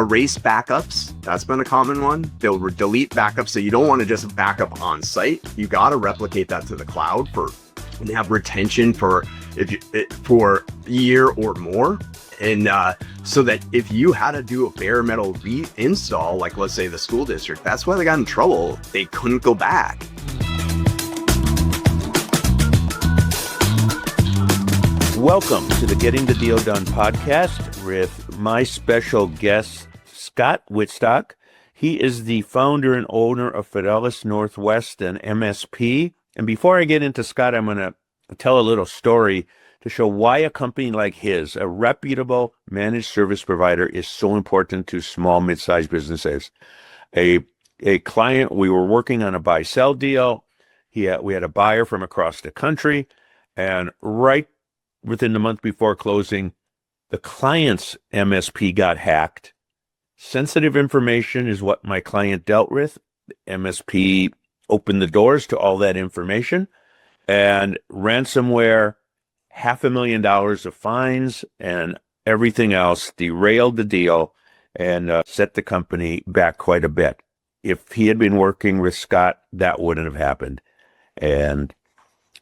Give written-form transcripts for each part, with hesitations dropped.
erase backups. That's been a common one. They'll delete backups. So you don't want to just back up on site. You got to replicate that to the cloud and have retention for for a year or more. And so that if you had to do a bare metal reinstall, like let's say the school district, that's why they got in trouble. They couldn't go back. Welcome to the Getting the Deal Done podcast with my special guest, Scott Wittstock. He is the founder and owner of Fidelis Northwest and MSP. And before I get into Scott, I'm going to tell a little story to show why a company like his, a reputable managed service provider, is so important to small, mid-sized businesses. A client, we were working on a buy-sell deal. We had a buyer from across the country, and right within the month before closing, the client's MSP got hacked. Sensitive information is what my client dealt with. MSP opened the doors to all that information, and ransomware, $500,000 of fines and everything else derailed the deal and set the company back quite a bit. If he had been working with Scott, that wouldn't have happened. And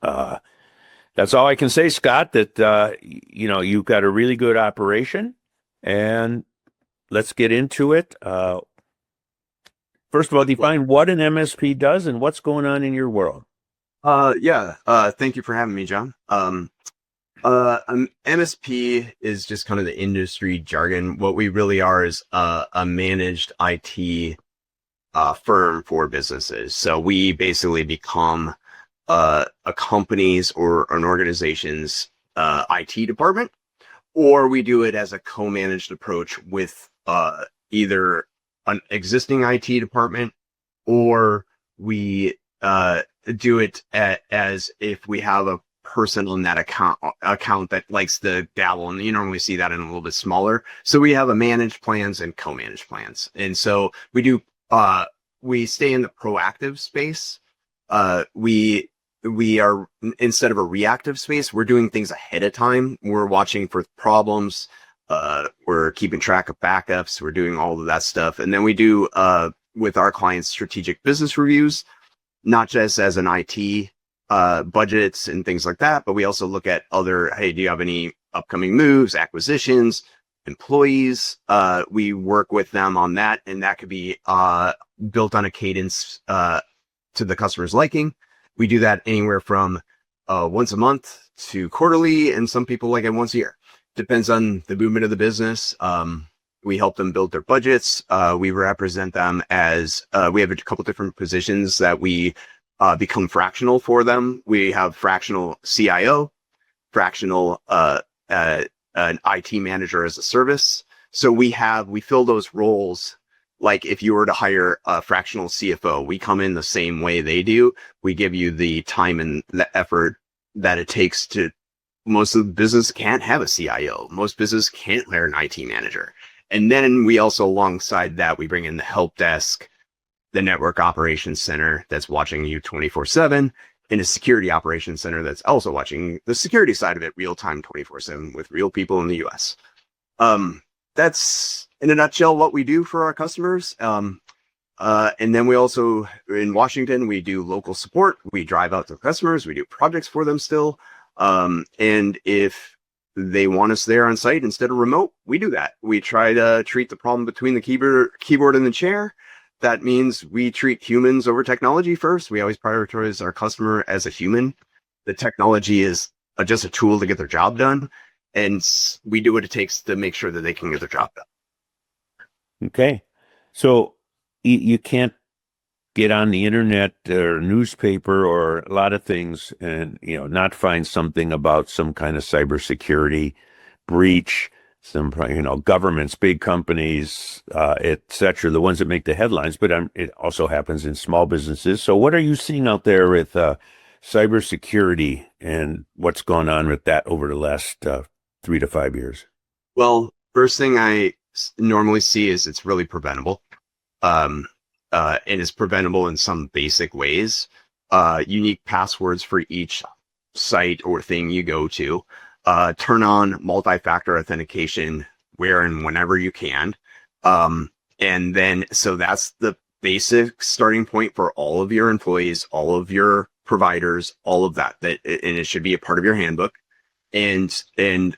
that's all I can say, Scott, that, you've got a really good operation, and let's get into it. First of all, define what an MSP does and what's going on in your world. Thank you for having me, John. MSP is just kind of the industry jargon. What we really are is a managed IT firm for businesses. So we basically become a company's or an organization's IT department, or we do it as a co-managed approach with either an existing IT department, or we do it as if we have a person on that account that likes to dabble, and you normally see that in a little bit smaller. So we have a managed plans and co-managed plans, and so we do we stay in the proactive space. We are, instead of a reactive space, we're doing things ahead of time. We're watching for problems. We're keeping track of backups. We're doing all of that stuff. And then we do, with our clients, strategic business reviews, not just as an IT, budgets and things like that, but we also look at hey, do you have any upcoming moves, acquisitions, employees? We work with them on that, and that could be, built on a cadence, to the customer's liking. We do that anywhere from once a month to quarterly, and some people like it once a year. Depends on the movement of the business. We help them build their budgets. We represent them as we have a couple different positions that we become fractional for them. We have fractional CIO, fractional an IT manager as a service. So we fill those roles. Like if you were to hire a fractional CFO, we come in the same way they do. We give you the time and the effort that it takes to. Most of the business can't have a CIO. Most business can't hire an IT manager. And then we also, alongside that, we bring in the help desk, the network operations center that's watching you 24/7, and a security operations center that's also watching the security side of it real time 24/7 with real people in the US. That's in a nutshell what we do for our customers. And then we also, in Washington, we do local support. We drive out to customers. We do projects for them still. And if they want us there on site instead of remote, we do that. We try to treat the problem between the keyboard and the chair. That means we treat humans over technology first. We always prioritize our customer as a human. The technology is just a tool to get their job done. And we do what it takes to make sure that they can get their job done. Okay. So you can't get on the internet or newspaper or a lot of things and, not find something about some kind of cybersecurity breach, some, governments, big companies, et cetera, the ones that make the headlines, but it also happens in small businesses. So what are you seeing out there with cybersecurity and what's going on with that over the last 3 to 5 years? Well, first thing I normally see is it's really preventable. And it's preventable in some basic ways. Unique passwords for each site or thing you go to. Turn on multi-factor authentication where and whenever you can. And then, so that's the basic starting point for all of your employees, all of your providers, all of that, and it should be a part of your handbook. And and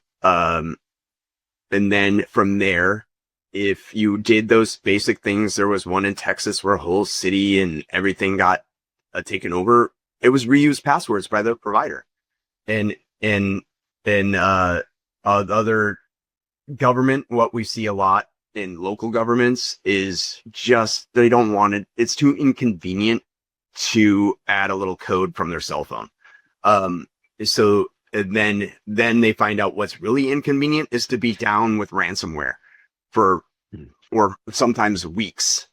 then from there, if you did those basic things, there was one in Texas where a whole city and everything got taken over. It was reused passwords by the provider. And, and, and other government, what we see a lot in local governments is just, they don't want it. It's too inconvenient to add a little code from their cell phone. So and then they find out what's really inconvenient is to be down with ransomware for, or sometimes weeks.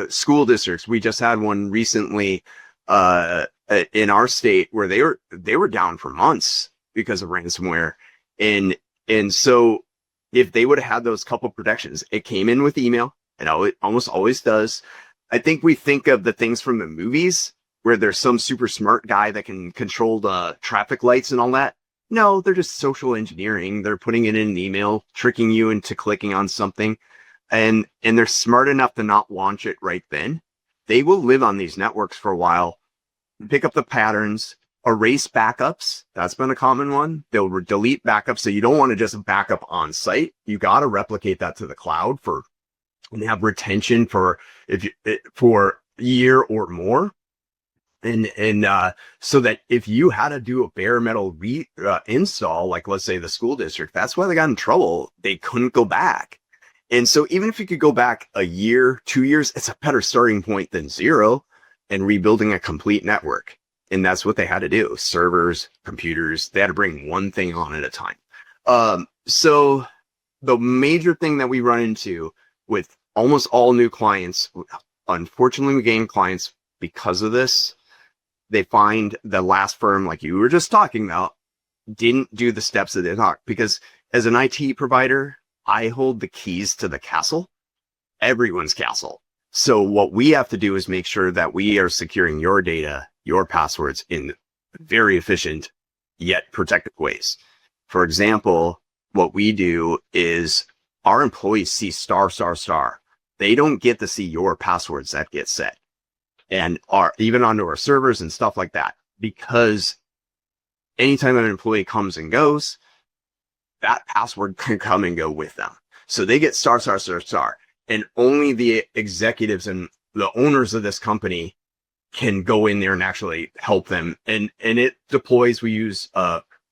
School districts, we just had one recently, in our state where they were down for months because of ransomware. And so if they would have had those couple protections, it came in with email, and it almost always does. I think we think of the things from the movies where there's some super smart guy that can control the traffic lights and all that. No, they're just social engineering. They're putting it in an email, tricking you into clicking on something. And they're smart enough to not launch it right then. They will live on these networks for a while, pick up the patterns, erase backups. That's been a common one. They'll delete backups. So you don't want to just back up on site. You got to replicate that to the cloud and have retention for for a year or more. And so that if you had to do a bare metal install, like let's say the school district, that's why they got in trouble. They couldn't go back. And so even if you could go back a year, 2 years, it's a better starting point than zero and rebuilding a complete network. And that's what they had to do. Servers, computers, they had to bring one thing on at a time. So the major thing that we run into with almost all new clients, unfortunately, we gain clients because of this. They find the last firm, like you were just talking about, didn't do the steps that they talked. Because as an IT provider, I hold the keys to the castle, everyone's castle. So what we have to do is make sure that we are securing your data, your passwords in very efficient yet protective ways. For example, what we do is our employees see star, star, star. They don't get to see your passwords that get set and are even onto our servers and stuff like that, because anytime an employee comes and goes, that password can come and go with them. So they get star, star, star, star, and only the executives and the owners of this company can go in there and actually help them. And it deploys. We use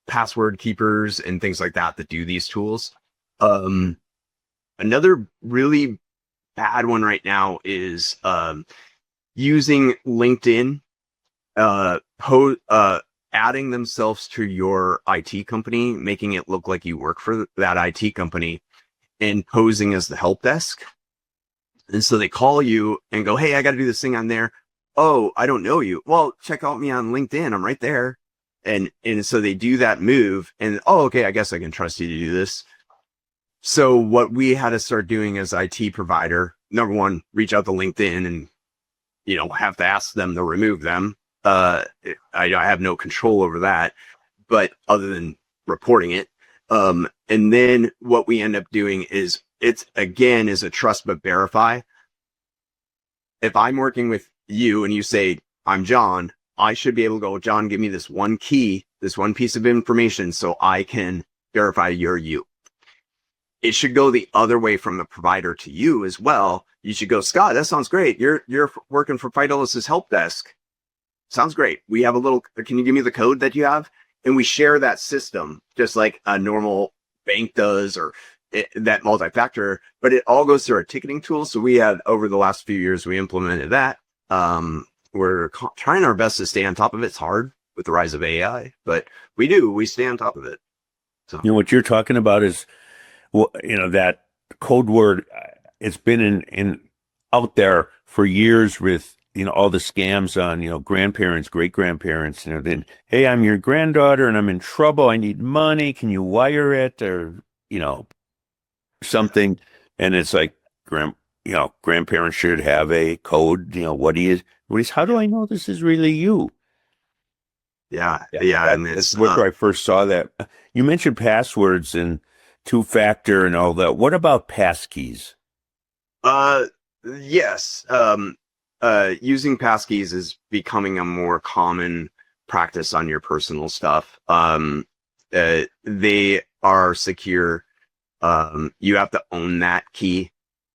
password keepers and things like that do these tools. Another really bad one right now is using LinkedIn, adding themselves to your IT company, making it look like you work for that IT company, and posing as the help desk. And so they call you and go, "Hey, I got to do this thing on there." "Oh, I don't know you." "Well, check out me on LinkedIn. I'm right there." And so they do that move, and "Oh, okay, I guess I can trust you to do this." So what we had to start doing as IT provider, number one, reach out to LinkedIn and, have to ask them to remove them. I have no control over that, but other than reporting it. And then what we end up doing is it's again is a trust but verify. If I'm working with you and you say, "I'm John," I should be able to go, "John, give me this one key, this one piece of information so I can verify you're you." It should go the other way from the provider to you as well. You should go, "Scott, that sounds great. You're working for Fidelis's help desk. Sounds great. We have can you give me the code that you have?" And we share that system just like a normal bank does, or that multi-factor, but it all goes through our ticketing tool. So we had, over the last few years, we implemented that. We're trying our best to stay on top of it. It's hard with the rise of AI, but we stay on top of it. So, what you're talking about is, well, that code word. It's been in out there for years with, all the scams on, grandparents, great grandparents, then, "Hey, I'm your granddaughter and I'm in trouble. I need money. Can you wire it?" Or, something. And it's like, grandparents should have a code. How do I know this is really you? yeah. And That's where I first saw that. You mentioned passwords and two-factor and all that. What about passkeys? Uh, yes. Using passkeys is becoming a more common practice on your personal stuff. They are secure. You have to own that key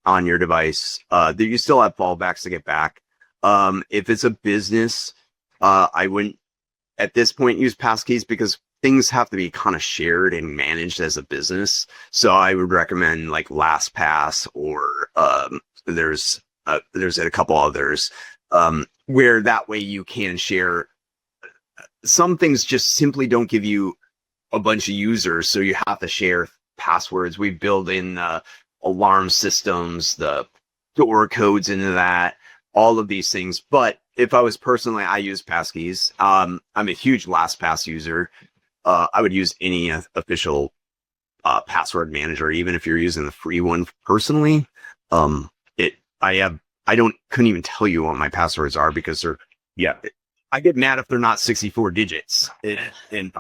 on your device. You still have fallbacks to get back. If it's a business, I wouldn't at this point use passkeys because things have to be kind of shared and managed as a business. So I would recommend like LastPass or there's a couple others where that way you can share. Some things just simply don't give you a bunch of users, so you have to share passwords. We build in alarm systems, the door codes into that, all of these things. But if I was personally, I use passkeys. I'm a huge LastPass user. I would use any official password manager, even if you're using the free one. Personally, couldn't even tell you what my passwords are because they're, Yeah. I get mad if they're not 64 digits. And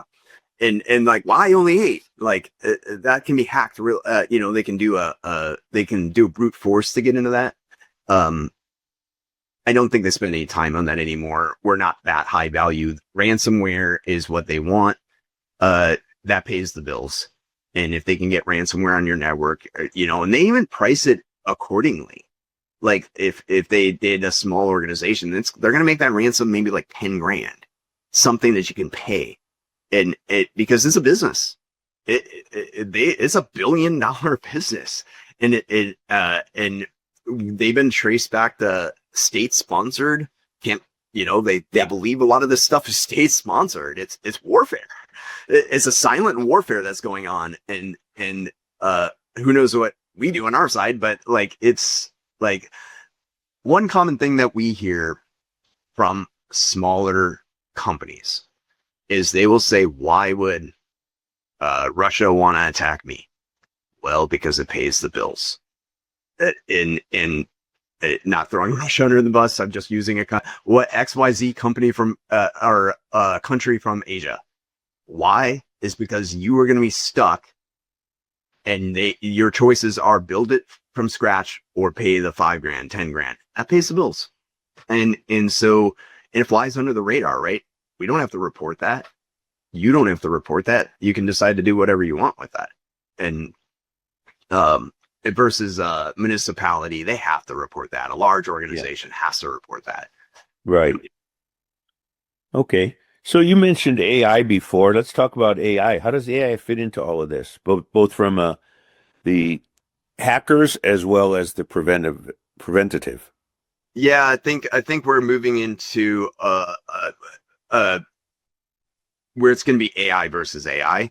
like, why only 8? Like that can be hacked real, they can do brute force to get into that. I don't think they spend any time on that anymore. We're not that high value. Ransomware is what they want. That pays the bills. And if they can get ransomware on your network, and they even price it accordingly. Like if they did a small organization, they're going to make that ransom maybe like 10 grand, something that you can pay. And because it's a business, it's $1 billion business, and and they've been traced back to state sponsored. They believe a lot of this stuff is state sponsored. It's warfare. It's a silent warfare that's going on, and who knows what we do on our side, but like it's like one common thing that we hear from smaller companies is they will say, why would Russia want to attack me? Well, because it pays the bills. Not throwing Russia under the bus, I'm just using what XYZ company from our country from Asia. Why? Is because you are going to be stuck, and your choices are build it from scratch or pay the 5 grand, 10 grand. That pays the bills, and so it flies under the radar, right? We don't have to report that. You don't have to report that. You can decide to do whatever you want with that. And versus a municipality, they have to report that. A large organization has to report that. Right. Okay. So you mentioned AI before. Let's talk about AI. How does AI fit into all of this, both from the hackers as well as the preventative? Yeah, I think we're moving into where it's going to be AI versus AI.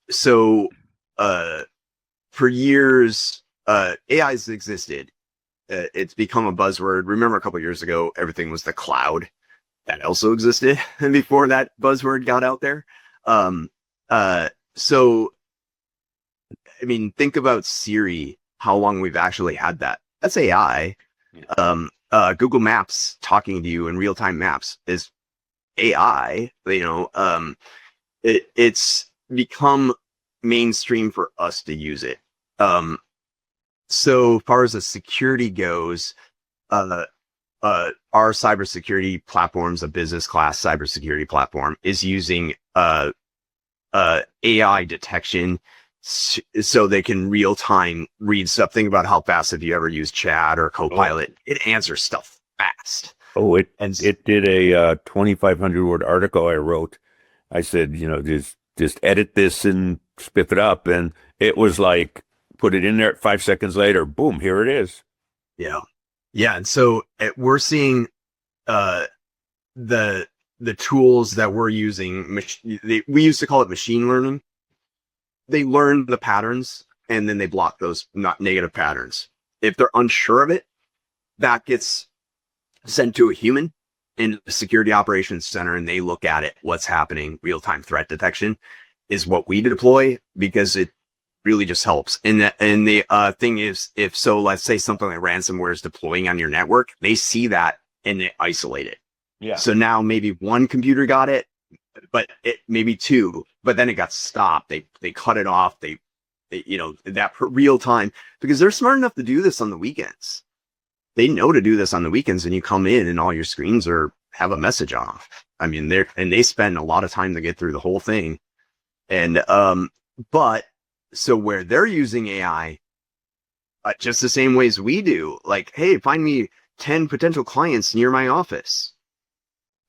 So for years, AI's existed. It's become a buzzword. Remember a couple of years ago, everything was the cloud. That also existed before that buzzword got out there. So, I mean, think about Siri, how long we've actually had that. That's AI. Google Maps talking to you in real-time maps is AI. It's become mainstream for us to use it. So far as the security goes, our cybersecurity platform's a business class cybersecurity platform is using AI detection so they can real time read something about how fast have you ever used chat or Copilot. It answers stuff fast. Oh, it did a 2,500 word article I wrote. I said, just edit this and spiff it up, and it was like put it in there. 5 seconds later, boom, here it is. Yeah. And so we're seeing the tools that we're using. We used to call it machine learning. They learn the patterns and then they block those not negative patterns. If they're unsure of it, that gets sent to a human in the security operations center, and they look at it. What's happening? Real-time threat detection is what we deploy because it really just helps. And the thing is, let's say something like ransomware is deploying on your network, they see that and they isolate it. Yeah. So now maybe one computer got it, but maybe two, but then it got stopped. They cut it off. They that real time, because they're smart enough to do this on the weekends. They know to do this on the weekends, and you come in and all your screens have a message off. I mean, they spend a lot of time to get through the whole thing. And, but so where they're using AI, just the same ways we do, like, hey, find me 10 potential clients near my office.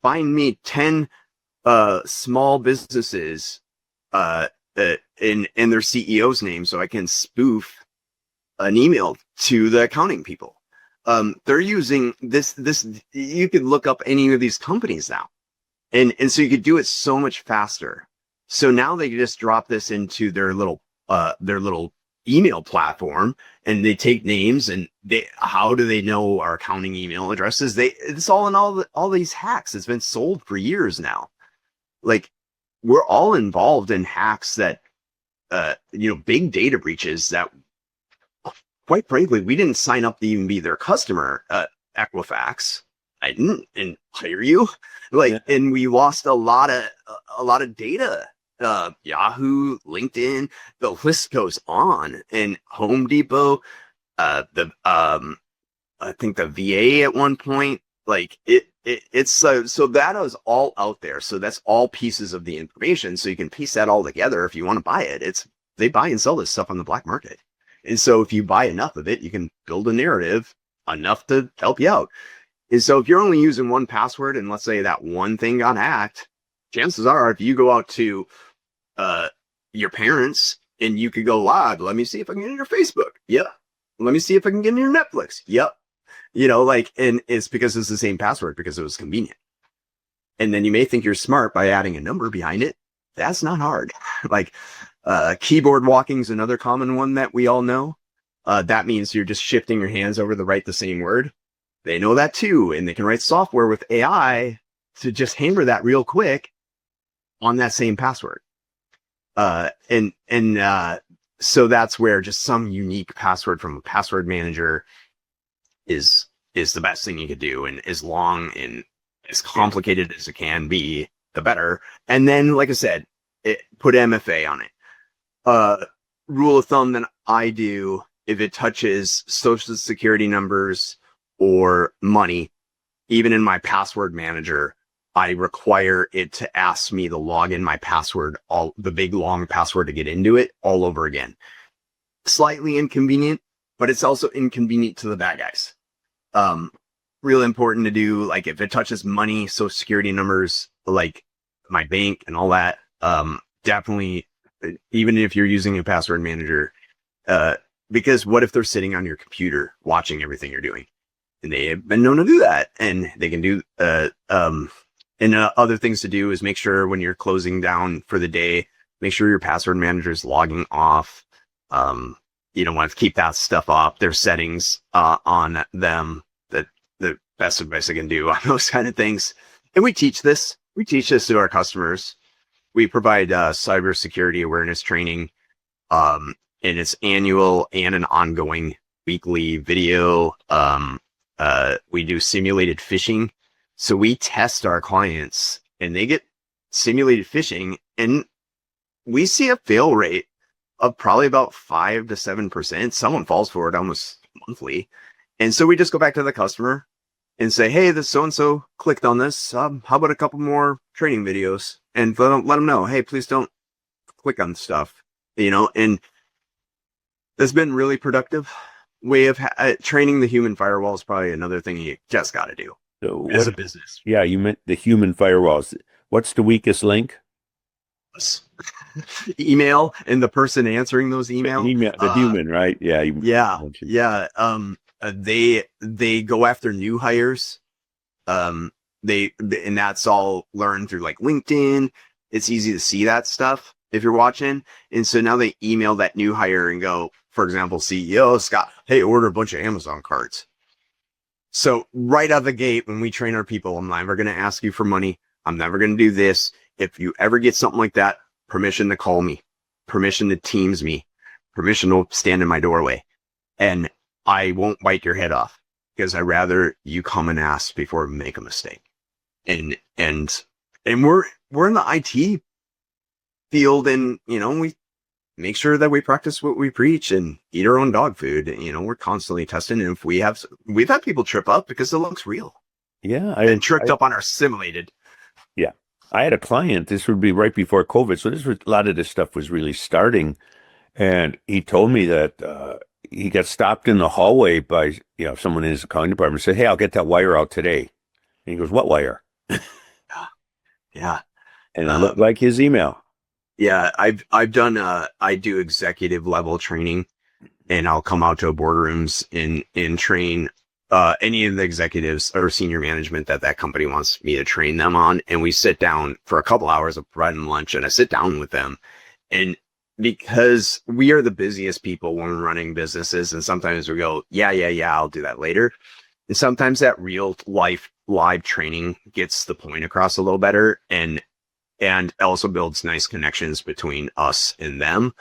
Find me 10, small businesses, in their CEO's name, so I can spoof an email to the accounting people. They're using this, you could look up any of these companies now. And so you could do it so much faster. So now they just drop this into their little email platform, and they take names, and how do they know our accounting email addresses? It's all in all these hacks. It's been sold for years now. Like, we're all involved in hacks that, big data breaches that, quite frankly, we didn't sign up to even be their customer. Equifax, I didn't hire you. And we lost a lot of data. Yahoo, LinkedIn, the list goes on. And Home Depot, I think the VA at one point, it's so that is all out there. So that's all pieces of the information. So you can piece that all together if you want to buy it. They buy and sell this stuff on the black market. And so if you buy enough of it, you can build a narrative enough to help you out. And so if you're only using one password, and let's say that one thing got hacked, chances are if you go out to your parents and you could go live, let me see if I can get in your Facebook. Yep. Let me see if I can get in your Netflix. Yep. And it's because it's the same password because it was convenient. And then you may think you're smart by adding a number behind it. That's not hard. Keyboard walking is another common one that we all know. That means you're just shifting your hands over to write the same word. They know that too. And they can write software with AI to just hammer that real quick on that same password. So that's where just some unique password from a password manager is the best thing you could do. And as long and as complicated as it can be, the better. And then, like I said, put MFA on it. Rule of thumb that I do, if it touches social security numbers or money, even in my password manager, I require it to ask me to log in my password, the big long password to get into it all over again. Slightly inconvenient, but it's also inconvenient to the bad guys. Real important to do, like if it touches money, social security numbers, like my bank and all that, definitely, even if you're using a password manager, because what if they're sitting on your computer watching everything you're doing? And they have been known to do that, and they can do, other things to do is make sure when you're closing down for the day, make sure your password manager is logging off. You don't want to keep that stuff off. There's settings on them that the best advice I can do on those kind of things. And we teach this to our customers. We provide cybersecurity awareness training, and it's annual and an ongoing weekly video. We do simulated phishing. So we test our clients and they get simulated phishing, and we see a fail rate of probably about 5 to 7%. Someone falls for it almost monthly. And so we just go back to the customer and say, hey, this so-and-so clicked on this. How about a couple more training videos? And let them know, hey, please don't click on stuff, and that's been really productive way of training. The human firewall is probably another thing you just got to do. So as a business. Yeah, you meant the human firewalls. What's the weakest link? Email and the person answering those emails. The human, right? Yeah. Yeah. They go after new hires. And that's all learned through like LinkedIn. It's easy to see that stuff if you're watching. And so now they email that new hire and go, for example, CEO Scott, hey, order a bunch of Amazon cards. So right out of the gate, when we train our people, I'm never going to ask you for money. I'm never going to do this. If you ever get something like that, permission to call me, permission to Teams me, permission to stand in my doorway. And I won't bite your head off, because I'd rather you come and ask before we make a mistake. And we're in the IT field, and we make sure that we practice what we preach and eat our own dog food. We're constantly testing. And if we've had people trip up because it looks real. Yeah. And tripped up on our simulated. Yeah. I had a client, this would be right before COVID. So a lot of this stuff was really starting. And he told me that he got stopped in the hallway by, someone in his accounting department said, "Hey, I'll get that wire out today." And he goes, "What wire?" Yeah. And it looked like his email. Yeah. I've done, I do executive level training, and I'll come out to boardrooms and train any of the executives or senior management that company wants me to train them on. And we sit down for a couple hours of bread and lunch, and I sit down with them. And because we are the busiest people when we're running businesses, and sometimes we go, yeah, I'll do that later. And sometimes that real life live training gets the point across a little better, and also builds nice connections between us and them.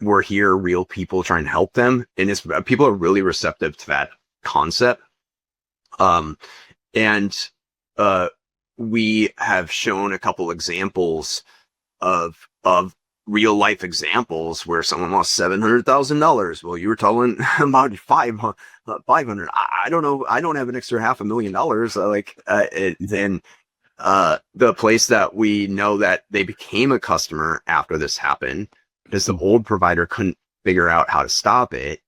We're here, real people trying to help them. And people are really receptive to that concept. We have shown a couple examples of real life examples where someone lost $700,000. Well, you were telling about 500. I don't know. I don't have an extra $500,000. Then the place that we know that they became a customer after this happened, because the old provider couldn't figure out how to stop it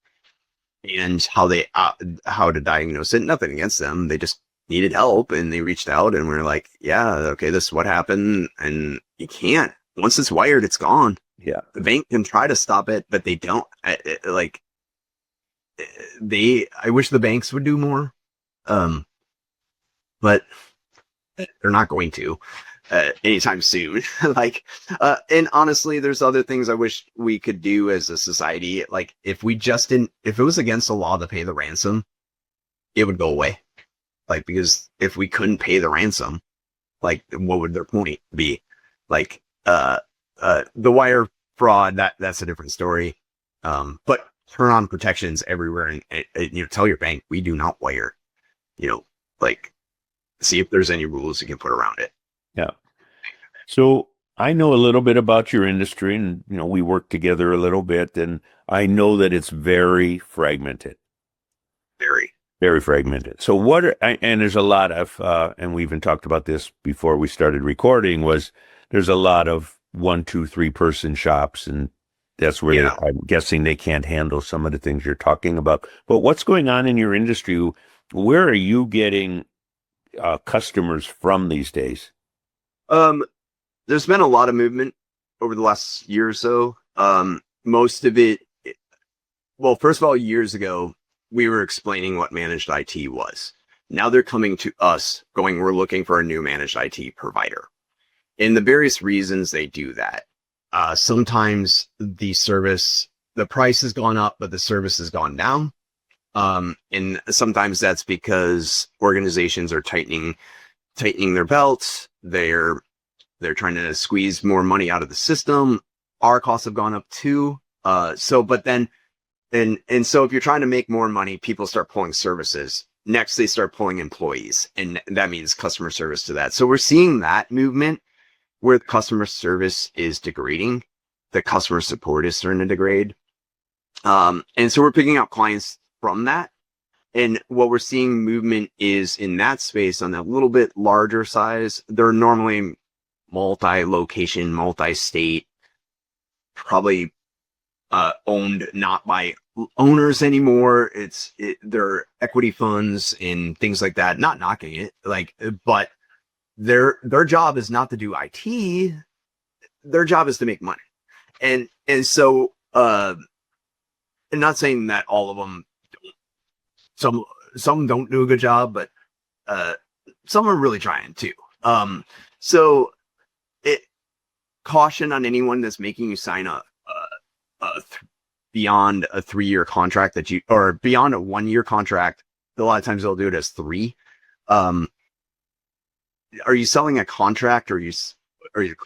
and how to diagnose it. Nothing against them. They just needed help, and they reached out, and we're like, yeah, okay, this is what happened. And you can't. Once it's wired, it's gone. Yeah. The bank can try to stop it, but they don't. I wish the banks would do more. But they're not going to anytime soon. And honestly, there's other things I wish we could do as a society. Like if it was against the law to pay the ransom, it would go away. Like, because if we couldn't pay the ransom, like, what would their point be? Like, the wire fraud, that's a different story. But turn on protections everywhere, and tell your bank, we do not wire, see if there's any rules you can put around it. Yeah. So I know a little bit about your industry, and, we work together a little bit, and I know that it's very fragmented. Very. Very fragmented. So and there's a lot of, and we even talked about this before we started recording, there's a lot of 1, 2, 3 person shops, and that's where I'm guessing they can't handle some of the things you're talking about. But what's going on in your industry? Where are you getting customers from these days? There's been a lot of movement over the last year or so. Most of it, well, first of all, years ago, we were explaining what managed IT was. Now they're coming to us going, we're looking for a new managed IT provider. And the various reasons they do that. Sometimes the price has gone up, but the service has gone down. And sometimes that's because organizations are tightening their belts. They're trying to squeeze more money out of the system. Our costs have gone up too. So if you're trying to make more money, people start pulling services. Next, they start pulling employees, and that means customer service to that. So we're seeing that movement where the customer service is degrading. The customer support is starting to degrade. And so we're picking up clients from that. And what we're seeing movement is in that space on that little bit larger size. They're normally multi-location, multi-state, probably owned not by owners anymore. They're equity funds and things like that. Not knocking it, but their job is not to do IT. Their job is to make money. And so, I'm not saying that all of them don't. Some don't do a good job, but some are really trying too. So caution on anyone that's making you sign up beyond a 3-year contract or beyond a 1-year contract. A lot of times they'll do it as 3. Are you selling a contract, or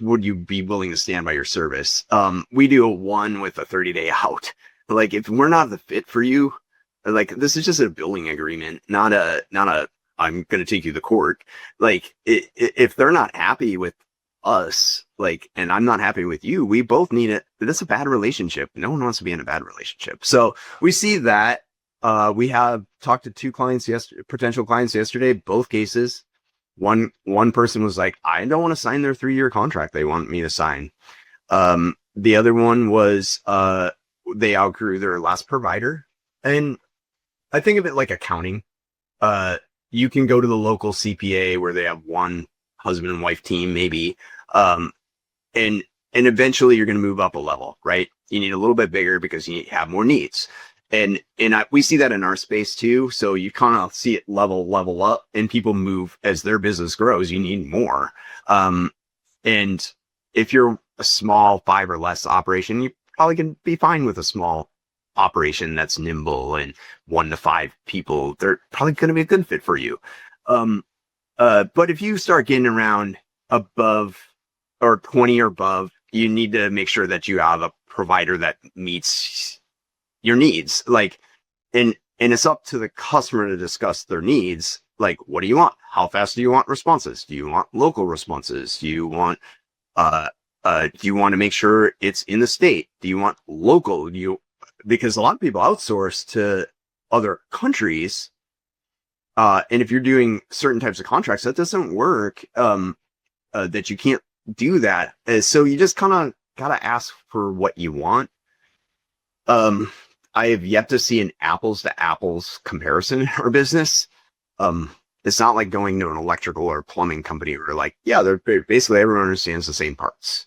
would you be willing to stand by your service? We do a 1 with a 30-day out. Like, if we're not the fit for you, like, this is just a billing agreement, not a I'm going to take you to court. Like, if they're not happy with us, like, and I'm not happy with you, we both need it. That's a bad relationship. No one wants to be in a bad relationship. So we see that. We have talked to two clients potential clients yesterday, both cases. One person was like, I don't want to sign their 3-year contract they want me to sign. The other one was they outgrew their last provider. And I think of it like accounting. You can go to the local CPA where they have one husband and wife team, maybe. And eventually you're going to move up a level, right? You need a little bit bigger because you have more needs. And we see that in our space too. So you kind of see it level up, and people move as their business grows. You need more. And if you're a small 5 or less operation, you probably can be fine with a small operation that's nimble and 1 to 5 people. They're probably going to be a good fit for you. But if you start getting around above or 20 or above, you need to make sure that you have a provider that meets your needs. Like, and it's up to the customer to discuss their needs. Like, what do you want? How fast do you want responses? Do you want local responses? Do you want, do you want to make sure it's in the state? Do you want local? Because a lot of people outsource to other countries. And if you're doing certain types of contracts, that doesn't work. That you can't do that. So you just kind of got to ask for what you want. I have yet to see an apples to apples comparison in our business. It's not like going to an electrical or plumbing company where like, yeah, they're basically everyone understands the same parts.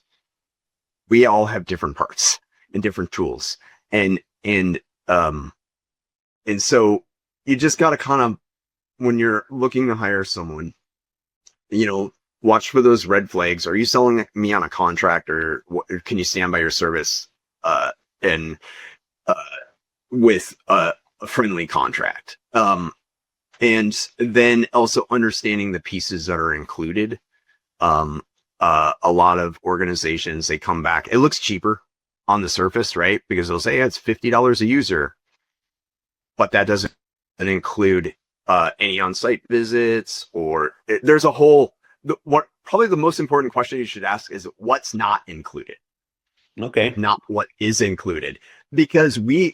We all have different parts and different tools. And so you just got to kind of, when you're looking to hire someone, watch for those red flags. Are you selling me on a contract, or can you stand by your service? And with a friendly contract. And then also understanding the pieces that are included. A lot of organizations, they come back, it looks cheaper on the surface, right? Because they'll say, yeah, it's $50 a user, but that doesn't include any on-site visits, or there's a whole, probably the most important question you should ask is what's not included. Okay. Not what is included, because we're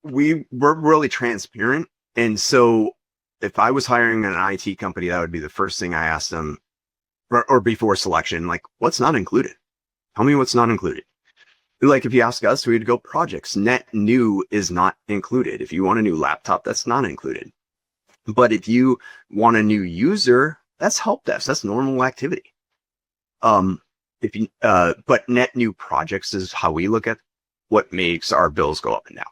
really transparent. And so if I was hiring an IT company, that would be the first thing I asked them, or before selection, like, what's not included? Tell me what's not included. Like, if you ask us, we'd go projects. Net new is not included. If you want a new laptop, that's not included. But if you want a new user, that's help desk. That's normal activity. But net new projects is how we look at what makes our bills go up and down.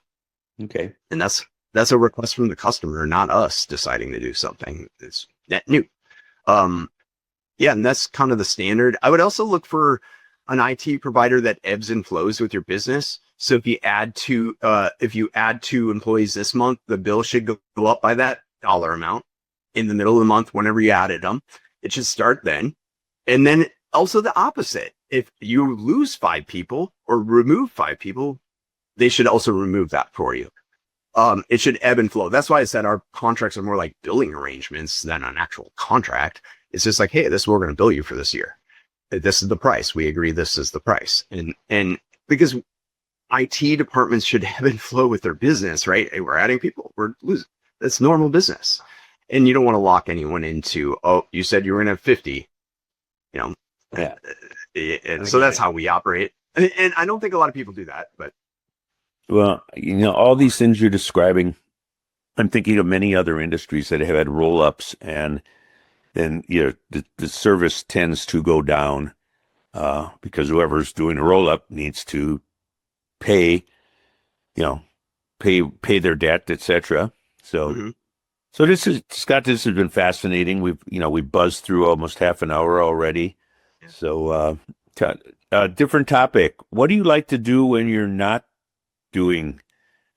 Okay. And that's a request from the customer, not us deciding to do something. It's net new. Yeah, and that's kind of the standard. I would also look for an IT provider that ebbs and flows with your business. So if you add two employees this month, the bill should go up by that dollar amount in the middle of the month whenever you added them. It should start then. And then also the opposite. If you lose 5 people or remove 5 people, they should also remove that for you. It should ebb and flow. That's why I said our contracts are more like billing arrangements than an actual contract. It's just like, hey, this is what we're going to bill you for this year. This is the price. We agree this is the price. And because IT departments should ebb and flow with their business, right? Hey, we're adding people. We're losing. That's normal business. And you don't want to lock anyone into, oh, you said you were going to have 50, Yeah. And so that's how we operate. And I don't think a lot of people do that, but. Well, all these things you're describing, I'm thinking of many other industries that have had roll-ups, and then the service tends to go down because whoever's doing a roll-up needs to pay their debt, etc. So, So this is, Scott, this has been fascinating. We've buzzed through almost half an hour already. Yeah. So, different topic. What do you like to do when you're not doing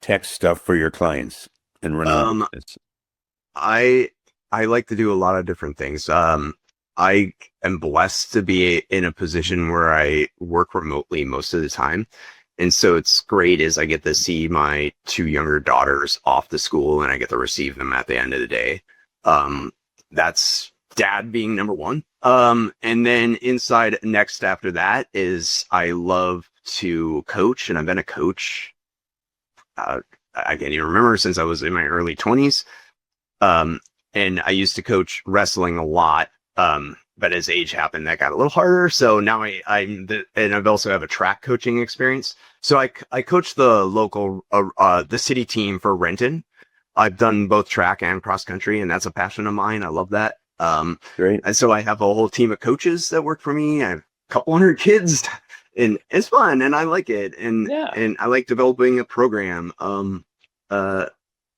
tech stuff for your clients and running? I like to do a lot of different things. I am blessed to be in a position where I work remotely most of the time. And so it's great is I get to see my 2 younger daughters off to school, and I get to receive them at the end of the day. That's dad being number one. And then inside next after that is I love to coach, and I've been a coach. I can't even remember since I was in my early 20s. And I used to coach wrestling a lot. But as age happened, that got a little harder. So now and I've also have a track coaching experience. So I coach the local, the city team for Renton. I've done both track and cross country, and that's a passion of mine. I love that. Great. And so I have a whole team of coaches that work for me. I have a couple hundred kids, and it's fun, and I like it. And I like developing a program. And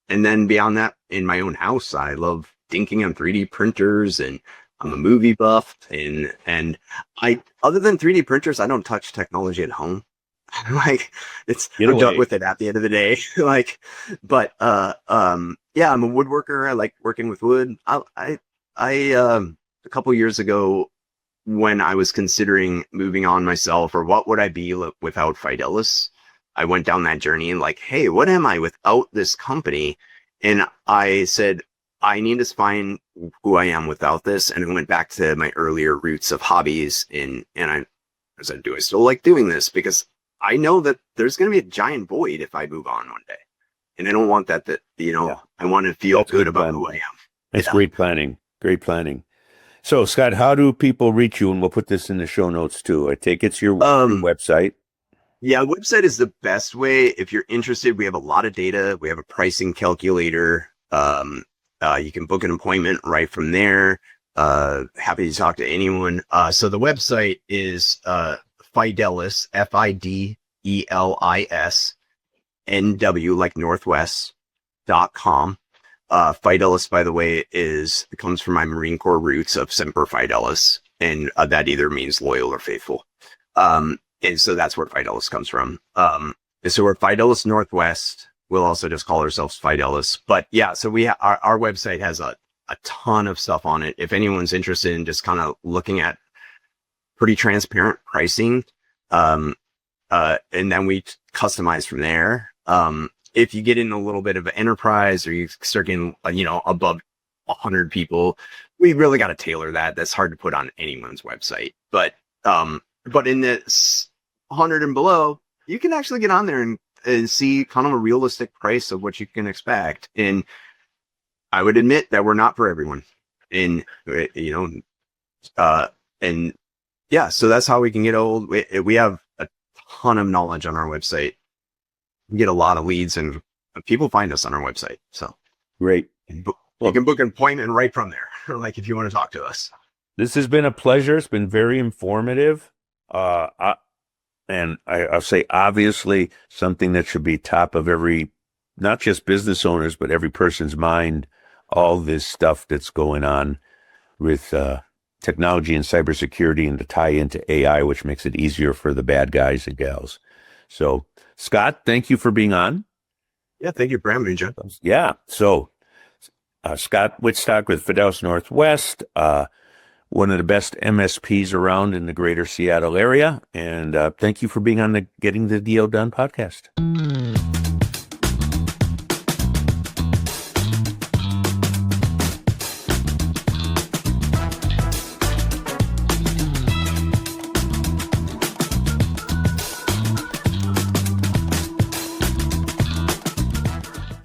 then beyond that, in my own house, I love dinking on 3D printers, and I'm a movie buff. And I, other than 3D printers, I don't touch technology at home. Like I'm done with it at the end of the day. Yeah, I'm a woodworker. I like working with wood. I a couple years ago, when I was considering moving on myself, or what would I be without Fidelis, I went down that journey and like, hey, what am I without this company? And I said, I need to find who I am without this. And I went back to my earlier roots of hobbies. And I said, do I still like doing this? Because I know that there's going to be a giant void if I move on one day. And I don't want that, I want to feel good about who I am. That's great planning. Great planning. So, Scott, how do people reach you? And we'll put this in the show notes too. I take it's your website. Yeah, website is the best way. If you're interested, we have a lot of data. We have a pricing calculator. You can book an appointment right from there. Happy to talk to anyone. So the website is Fidelis, Fidelis, NW, like Northwest.com. Fidelis, by the way, comes from my Marine Corps roots of Semper Fidelis, and that either means loyal or faithful. And so that's where Fidelis comes from. So we're Fidelis Northwest. We'll also just call ourselves Fidelis. But yeah, so our website has a ton of stuff on it. If anyone's interested in just kind of looking at pretty transparent pricing, and then we customize from there. If you get in a little bit of an enterprise, or you start getting, above 100 people, we really got to tailor that. That's hard to put on anyone's website. But in this 100 and below, you can actually get on there and see kind of a realistic price of what you can expect. And I would admit that we're not for everyone. And, and yeah, so that's how we can get old. We have a ton of knowledge on our website. We get a lot of leads, and people find us on our website. So great. You can book an appointment right from there. Like if you want to talk to us. This has been a pleasure. It's been very informative. And I'll say, obviously, something that should be top of every, not just business owners, but every person's mind, all this stuff that's going on with technology and cybersecurity, and to tie into AI, which makes it easier for the bad guys and gals. So, Scott, thank you for being on. Yeah, thank you for having me, Joe. Yeah. So, Scott Wittstock with Fidelis Northwest, one of the best MSPs around in the greater Seattle area. And thank you for being on the Getting the Deal Done podcast.